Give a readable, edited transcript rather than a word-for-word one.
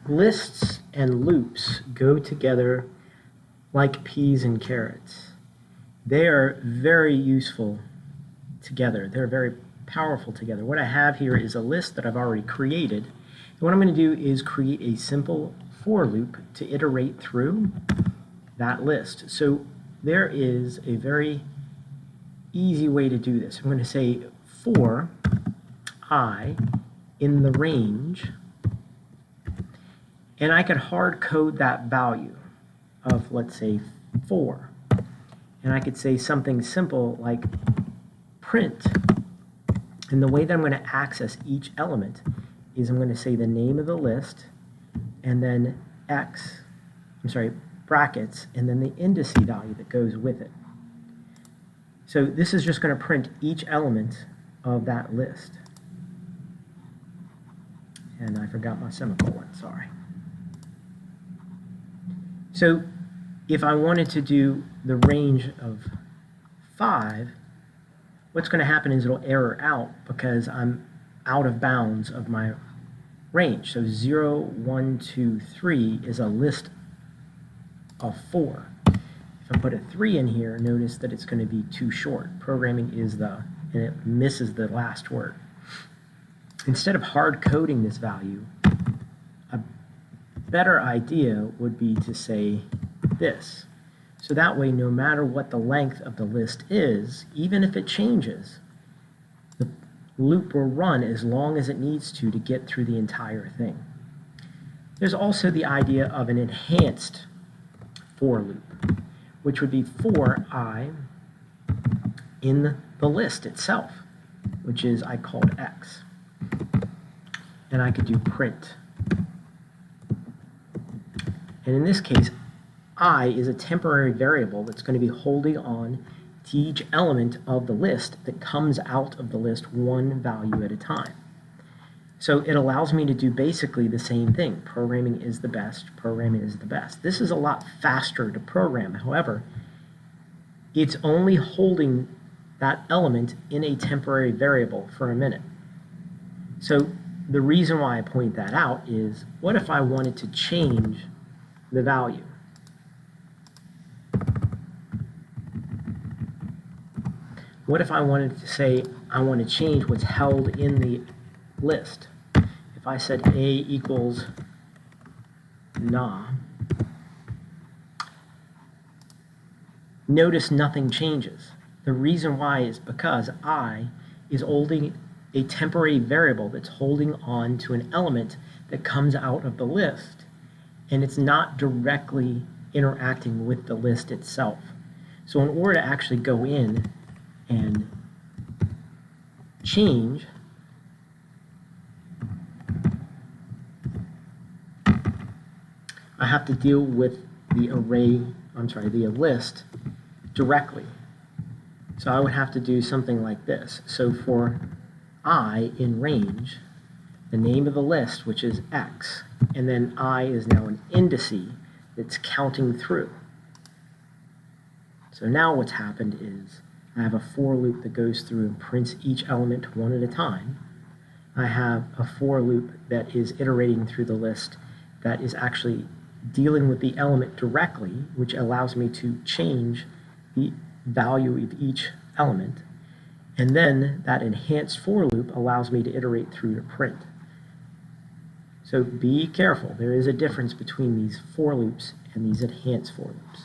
Lists and loops go together like peas and carrots. They are very useful together. They're very powerful together. What I have here is a list that I've already created. And what I'm going to do is create a simple for loop to iterate through that list. So there is a very easy way to do this. I'm going to say for I in the range, and I could hard code that value of, let's say, 4. And I could say something simple like print. And the way that I'm going to access each element is I'm going to say the name of the list and then brackets, and then the indice value that goes with it. So this is just going to print each element of that list. And I forgot my semicolon, sorry. So if I wanted to do the range of 5, what's going to happen is it'll error out because I'm out of bounds of my range. So 0, 1, 2, 3 is a list of 4. If I put a 3 in here, notice that it's going to be too short. Programming is and it misses the last word. Instead of hard coding this value, a better idea would be to say this. So that way, no matter what the length of the list is, even if it changes, the loop will run as long as it needs to get through the entire thing. There's also the idea of an enhanced for loop, which would be for I in the list itself, which is I called X. And I could do print. And in this case, I is a temporary variable that's going to be holding on to each element of the list that comes out of the list one value at a time. So it allows me to do basically the same thing. Programming is the best. Programming is the best. This is a lot faster to program. However, it's only holding that element in a temporary variable for a minute. So the reason why I point that out is, what if I wanted to change the value? What if I wanted to say I want to change what's held in the list? If I said A equals na, notice nothing changes. The reason why is because I is holding a temporary variable that's holding on to an element that comes out of the list, and it's not directly interacting with the list itself. So in order to actually go in and change I have to deal with the list directly. So I would have to do something like this. So for I in range, the name of the list, which is X, and then I is now an indice that's counting through. So now what's happened is I have a for loop that goes through and prints each element one at a time. I have a for loop that is iterating through the list that is actually dealing with the element directly, which allows me to change the value of each element. And then that enhanced for loop allows me to iterate through to print. So be careful. There is a difference between these for loops and these enhanced for loops.